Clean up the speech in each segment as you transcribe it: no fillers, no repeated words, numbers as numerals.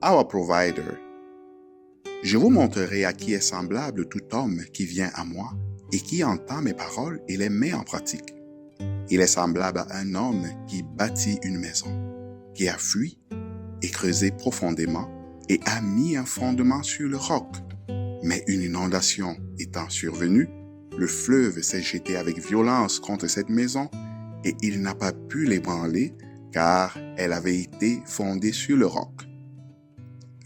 our provider. Je vous montrerai à qui est semblable tout homme qui vient à moi et qui entend mes paroles et les met en pratique. Il est semblable à un homme qui bâtit une maison, qui a fui et creusé profondément et a mis un fondement sur le roc. Mais une inondation étant survenue, le fleuve s'est jeté avec violence contre cette maison et il n'a pas pu l'ébranler car elle avait été fondée sur le roc.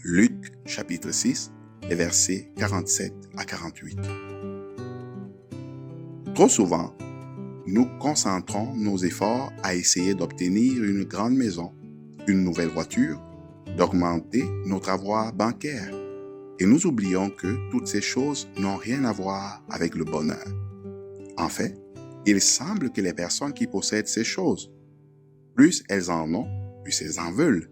Luc chapitre 6, les versets 47 à 48. Trop souvent, nous concentrons nos efforts à essayer d'obtenir une grande maison, une nouvelle voiture, d'augmenter notre avoir bancaire. Et nous oublions que toutes ces choses n'ont rien à voir avec le bonheur. En fait, il semble que les personnes qui possèdent ces choses, plus elles en ont, plus elles en veulent.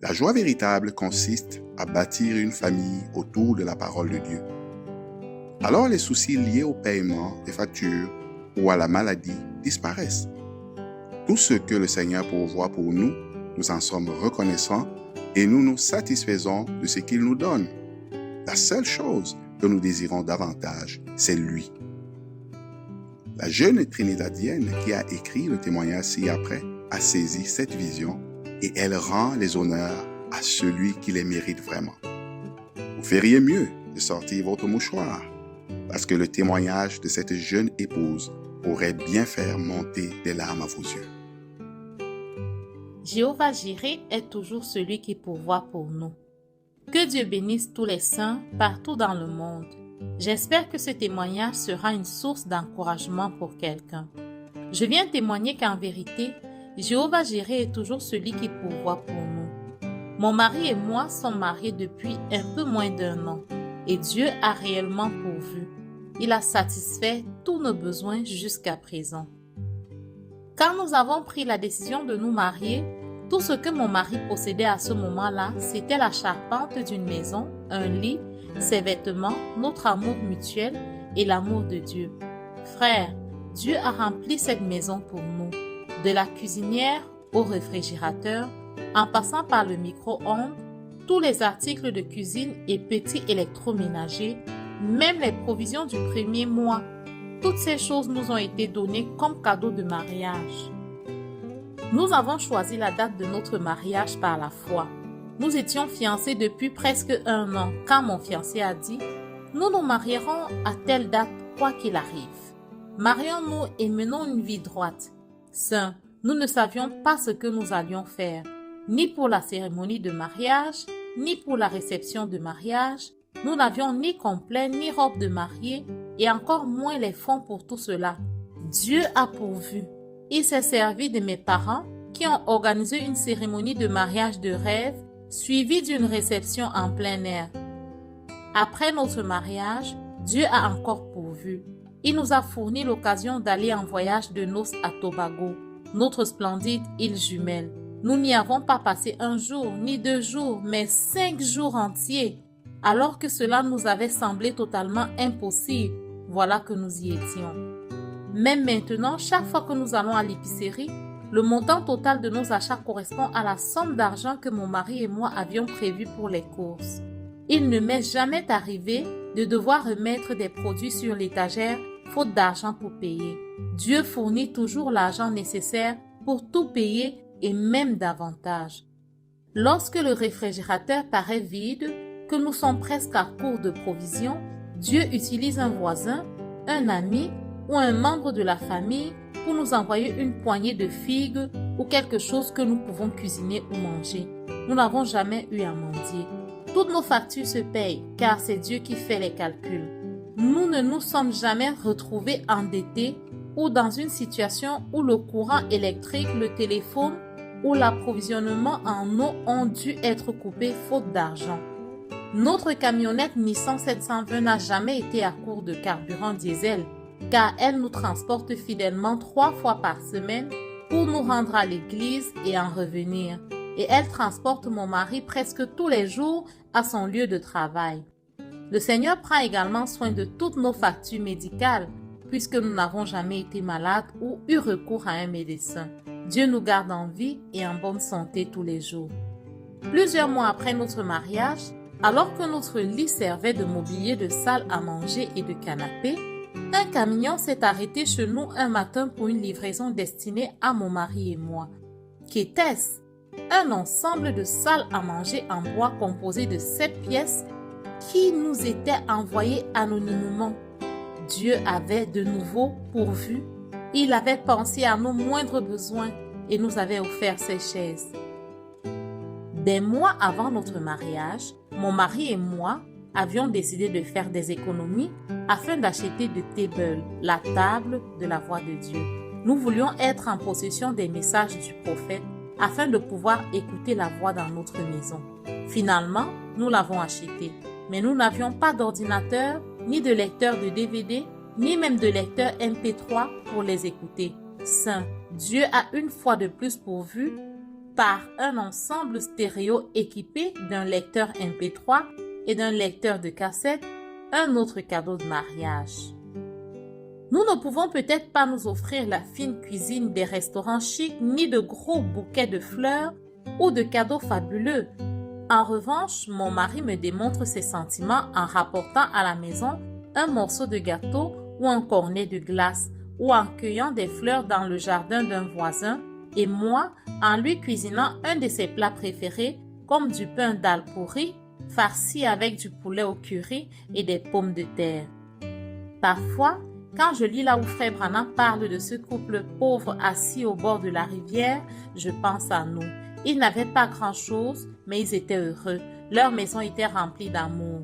La joie véritable consiste à bâtir une famille autour de la parole de Dieu. Alors les soucis liés au paiement des factures ou à la maladie disparaissent. Tout ce que le Seigneur pourvoit pour nous, nous en sommes reconnaissants et nous nous satisfaisons de ce qu'il nous donne. La seule chose que nous désirons davantage, c'est lui. La jeune Trinidadienne qui a écrit le témoignage ci-après a saisi cette vision et elle rend les honneurs à celui qui les mérite vraiment. Vous feriez mieux de sortir votre mouchoir parce que le témoignage de cette jeune épouse pourrait bien faire monter des larmes à vos yeux. Jéhovah Jireh est toujours celui qui pourvoit pour nous. Que Dieu bénisse tous les saints partout dans le monde. J'espère que ce témoignage sera une source d'encouragement pour quelqu'un. Je viens témoigner qu'en vérité, Jéhovah Jireh est toujours celui qui pourvoit pour nous. Mon mari et moi sommes mariés depuis un peu moins d'1 an et Dieu a réellement pourvu. Il a satisfait tous nos besoins jusqu'à présent. Quand nous avons pris la décision de nous marier, tout ce que mon mari possédait à ce moment-là, c'était la charpente d'une maison, un lit, ses vêtements, notre amour mutuel et l'amour de Dieu. Frère, Dieu a rempli cette maison pour nous. De la cuisinière au réfrigérateur, en passant par le micro-ondes, tous les articles de cuisine et petits électroménagers, même les provisions du premier mois, toutes ces choses nous ont été données comme cadeau de mariage. Nous avons choisi la date de notre mariage par la foi. Nous étions fiancés depuis presque 1 an quand mon fiancé a dit « Nous nous marierons à telle date quoi qu'il arrive. Marions-nous et menons une vie droite. » Saint, nous ne savions pas ce que nous allions faire, ni pour la cérémonie de mariage, ni pour la réception de mariage. Nous n'avions ni complet, ni robe de mariée, et encore moins les fonds pour tout cela. Dieu a pourvu. Il s'est servi de mes parents qui ont organisé une cérémonie de mariage de rêve, suivie d'une réception en plein air. Après notre mariage, Dieu a encore pourvu. Il nous a fourni l'occasion d'aller en voyage de noces à Tobago, notre splendide île jumelle. Nous n'y avons pas passé 1 jour, ni 2 jours, mais 5 jours entiers. Alors que cela nous avait semblé totalement impossible, voilà que nous y étions. Même maintenant, chaque fois que nous allons à l'épicerie, le montant total de nos achats correspond à la somme d'argent que mon mari et moi avions prévue pour les courses. Il ne m'est jamais arrivé de devoir remettre des produits sur l'étagère faute d'argent pour payer. Dieu fournit toujours l'argent nécessaire pour tout payer et même davantage. Lorsque le réfrigérateur paraît vide, que nous sommes presque à court de provisions, Dieu utilise un voisin, un ami ou un membre de la famille pour nous envoyer une poignée de figues ou quelque chose que nous pouvons cuisiner ou manger. Nous n'avons jamais eu à mendier. Toutes nos factures se payent car c'est Dieu qui fait les calculs. Nous ne nous sommes jamais retrouvés endettés ou dans une situation où le courant électrique, le téléphone ou l'approvisionnement en eau ont dû être coupés faute d'argent. Notre camionnette Nissan 720 n'a jamais été à court de carburant diesel car elle nous transporte fidèlement 3 fois par semaine pour nous rendre à l'église et en revenir. Et elle transporte mon mari presque tous les jours à son lieu de travail. Le Seigneur prend également soin de toutes nos factures médicales puisque nous n'avons jamais été malades ou eu recours à un médecin. Dieu nous garde en vie et en bonne santé tous les jours. Plusieurs mois après notre mariage, alors que notre lit servait de mobilier de salle à manger et de canapé, un camion s'est arrêté chez nous un matin pour une livraison destinée à mon mari et moi. Qu'était-ce? Un ensemble de salles à manger en bois composé de 7 pièces qui nous était envoyé anonymement. Dieu avait de nouveau pourvu. Il avait pensé à nos moindres besoins et nous avait offert ces chaises. Des mois avant notre mariage, mon mari et moi avions décidé de faire des économies afin d'acheter de Table, la table de la voix de Dieu. Nous voulions être en possession des messages du prophète afin de pouvoir écouter la voix dans notre maison. Finalement, nous l'avons acheté, mais nous n'avions pas d'ordinateur, ni de lecteur de DVD, ni même de lecteur MP3 pour les écouter. Saint, Dieu a une fois de plus pourvu par un ensemble stéréo équipé d'un lecteur MP3 et d'un lecteur de cassette, un autre cadeau de mariage. Nous ne pouvons peut-être pas nous offrir la fine cuisine des restaurants chics, ni de gros bouquets de fleurs ou de cadeaux fabuleux. En revanche, mon mari me démontre ses sentiments en rapportant à la maison un morceau de gâteau ou un cornet de glace, ou en cueillant des fleurs dans le jardin d'un voisin, et moi en lui cuisinant un de ses plats préférés, comme du pain dal pourri, farci avec du poulet au curry et des pommes de terre. Parfois, quand je lis là où Frère Branham parle de ce couple pauvre assis au bord de la rivière, je pense à nous. Ils n'avaient pas grand-chose, mais ils étaient heureux. Leur maison était remplie d'amour.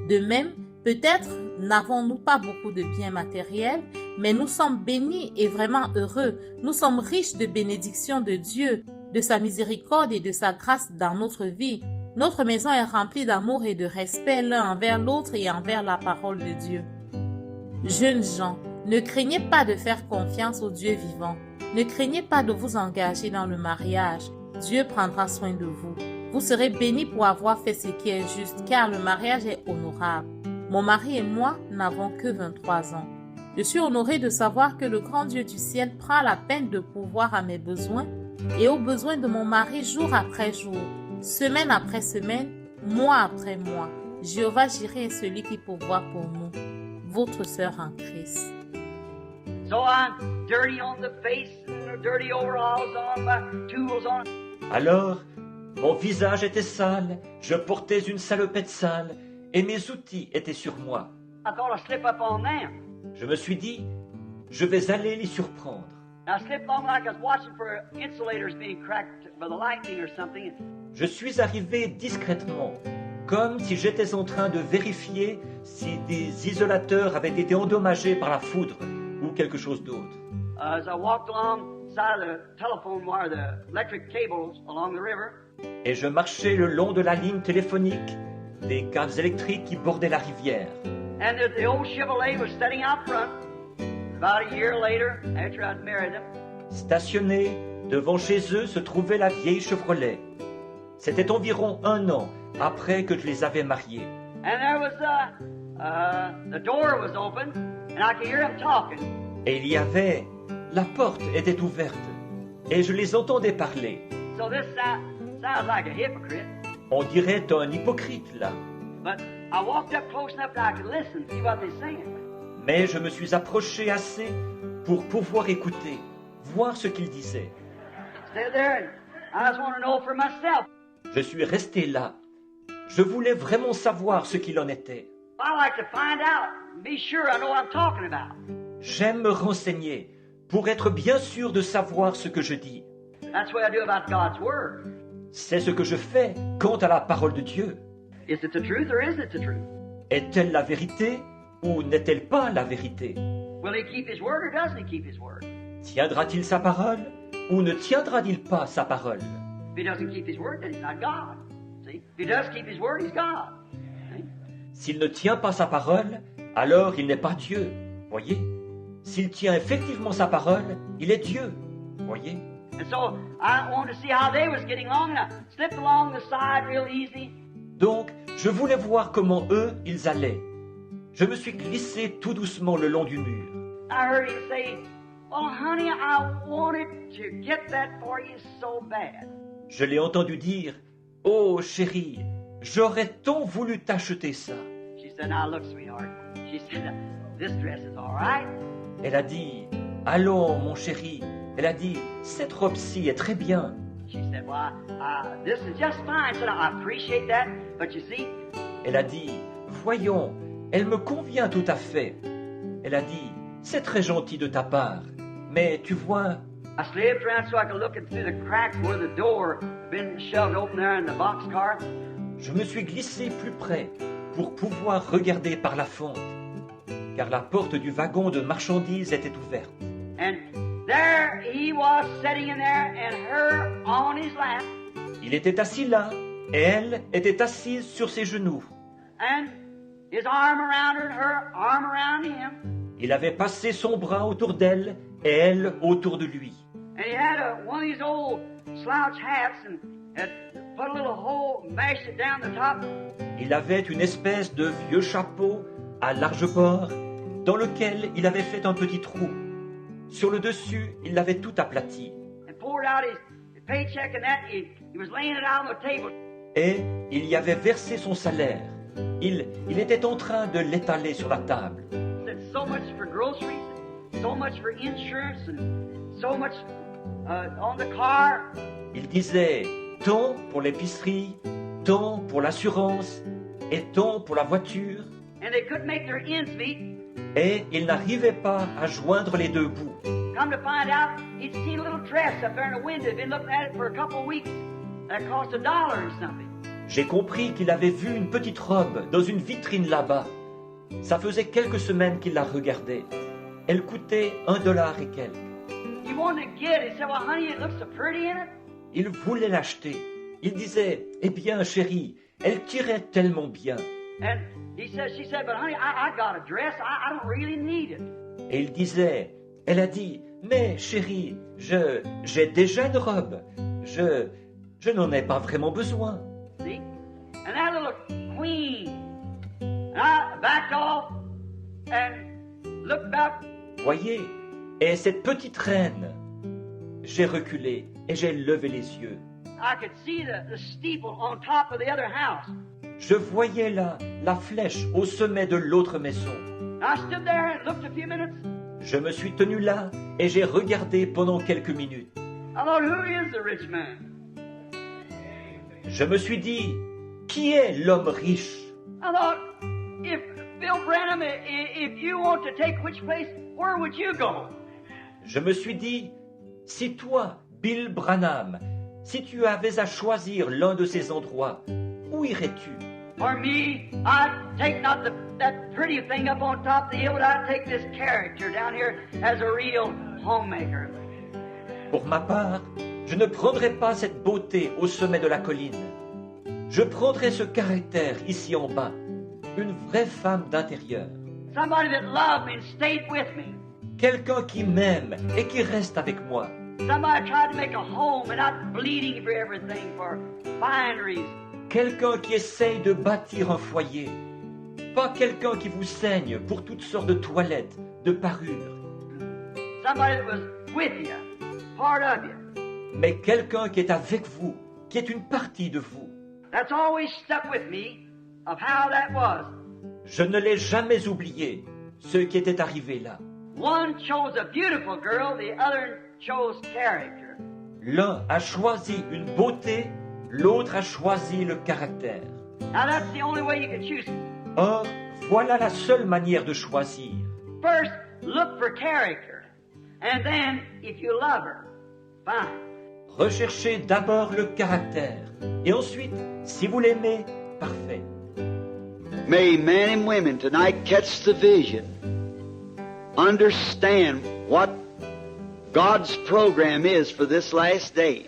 De même, peut-être n'avons-nous pas beaucoup de biens matériels, mais nous sommes bénis et vraiment heureux. Nous sommes riches de bénédictions de Dieu, de sa miséricorde et de sa grâce dans notre vie. Notre maison est remplie d'amour et de respect l'un envers l'autre et envers la parole de Dieu. Jeunes gens, ne craignez pas de faire confiance au Dieu vivant. Ne craignez pas de vous engager dans le mariage. Dieu prendra soin de vous. Vous serez bénis pour avoir fait ce qui est juste, car le mariage est honorable. Mon mari et moi n'avons que 23 ans. Je suis honorée de savoir que le grand Dieu du ciel prend la peine de pourvoir à mes besoins et aux besoins de mon mari jour après jour, semaine après semaine, mois après mois. Jéhovah Jireh est celui qui pourvoit pour nous. Votre sœur en Christ. So I'm dirty on the face, and dirty overalls on, my tools on. Alors, mon visage était sale, je portais une salopette sale, et mes outils étaient sur moi. I thought I'd slip up on them. Je me suis dit, je vais aller les surprendre. I slipped along like I was watching for insulators being cracked by the lightning or something. Je suis arrivé discrètement, comme si j'étais en train de vérifier si des isolateurs avaient été endommagés par la foudre ou quelque chose d'autre. As I walked alongside the telephone wire, the electric cables along the river, Et je marchais le long de la ligne téléphonique, des câbles électriques qui bordaient la rivière. and the old Chevrolet was sitting out front. About a year later, after I'd married them, Stationnés devant chez eux se trouvait la vieille Chevrolet. C'était environ 1 an après que je les avais mariés. and there was the door was open, and I could hear them talking. Et il y avait, la porte était ouverte, et je les entendais parler. So this sounds like a hypocrite. On dirait un hypocrite là. But I walked up close enough that I could listen, see what they're saying. Mais je me suis approché assez pour pouvoir écouter, voir ce qu'ils disaient. Stay there, and I just want to know for myself. Je suis resté là. Je voulais vraiment savoir ce qu'il en était. I like to find out, be sure I know what I'm talking about. J'aime me renseigner pour être bien sûr de savoir ce que je dis. That's what I do about God's Word. C'est ce que je fais quant à la parole de Dieu. Is it the truth or isn't it the truth? Est-elle la vérité ou n'est-elle pas la vérité? Will He keep His Word or doesn't He keep His Word? Tiendra-t-il sa parole ou ne tiendra-t-il pas sa parole? If He doesn't keep His Word, then He's not God. See? If He does keep His Word, He's God. See? S'il ne tient pas sa parole, alors il n'est pas Dieu. Voyez? S'il tient effectivement sa parole, il est Dieu. Voyez? And so I wanted to see how they was getting along, and I slipped along the side real easy. Donc, je voulais voir comment eux, ils allaient. Je me suis glissé tout doucement le long du mur. I heard him say, "Well, honey, I wanted to get that for you so bad." Je l'ai entendu dire, « Oh chérie, j'aurais tant voulu t'acheter ça. She said, now look, sweetheart. She said, this dress is all right. Elle a dit, allons mon chéri. Elle a dit, cette robe-ci est très bien. She said, well, this is just fine. So I appreciate that. But you see, Elle a dit, voyons, elle me convient tout à fait. Elle a dit, c'est très gentil de ta part. Mais tu vois, I slipped around so I could look in through the crack where the door had been shoved open there in the boxcar. je me suis glissé plus près pour pouvoir regarder par la fente, car la porte du wagon de marchandises était ouverte. And there he was sitting in there and her on his lap. Il était assis là, et elle était assise sur ses genoux. And his arm around her and her arm around him. Il avait passé son bras autour d'elle, et elle autour de lui. And he had one of these old slouch hats and had put a little hole, mashed it down the top. Il avait une espèce de vieux chapeau à large bord, dans lequel il avait fait un petit trou. Sur le dessus, il l'avait tout aplati. And poured out his paycheck and that. He was laying it out on the table. Et il y avait versé son salaire. Il était en train de l'étaler sur la table. He said, so much for groceries, so much for insurance, and so much on the car. Il disait tant pour l'épicerie, tant pour l'assurance et tant pour la voiture. And they couldn't make their ends meet. Et il n'arrivait pas à joindre les deux bouts. Come to find out, he'd seen a little dress up there in the window. He'd been looking at it for a couple of weeks. That cost $1 or something. J'ai compris qu'il avait vu une petite robe dans une vitrine là-bas. Ça faisait quelques semaines qu'il la regardait. Elle coûtait $1 et quelques. He wanted to get it. He said, well, honey, it looks so pretty in it. Il voulait l'acheter. Il disait, eh bien, chérie, elle tirait tellement bien. And she said, but honey, I got a dress. I don't really need it. Et il disait, elle a dit, mais chérie, j'ai déjà une robe. Je n'en ai pas vraiment besoin. See? And that little queen. And I backed off and looked back. Voyez, et cette petite reine, j'ai reculé et j'ai levé les yeux. I could see the steeple on top of the other house. Je voyais là la flèche au sommet de l'autre maison. I stood there and looked a few minutes. Je me suis tenu là et j'ai regardé pendant quelques minutes. I thought, who is the rich man? Je me suis dit, qui est l'homme riche? I thought, if Bill Branham, if you want to take which place, where would you go? Je me suis dit, si toi, Bill Branham, si tu avais à choisir l'un de ces endroits, où irais-tu? For me, I'd take not that pretty thing up on top of the hill, but I'd take this character down here as a real homemaker. Pour ma part, je ne prendrais pas cette beauté au sommet de la colline. Je prendrais ce caractère ici en bas, une vraie femme d'intérieur. Somebody that loved me and stayed with me. Quelqu'un qui m'aime et qui reste avec moi. Somebody tried to make a home and not bleeding for everything, for fineries. Quelqu'un qui essaye de bâtir un foyer. Pas quelqu'un qui vous saigne pour toutes sortes de toilettes, de parures. Somebody that was with you, part of you. Mais quelqu'un qui est avec vous, qui est une partie de vous. That's always stuck with me of how that was. Je ne l'ai jamais oublié, ce qui était arrivé là. One chose a beautiful girl, the other chose character. L'un a choisi une beauté, l'autre a choisi le caractère. Now that's the only way you can choose. Or, voilà la seule manière de choisir. First, look for character. And then, if you love her, fine. Recherchez d'abord le caractère. Et ensuite, si vous l'aimez, parfait. May men and women tonight catch the vision, understand what God's program is for this last day.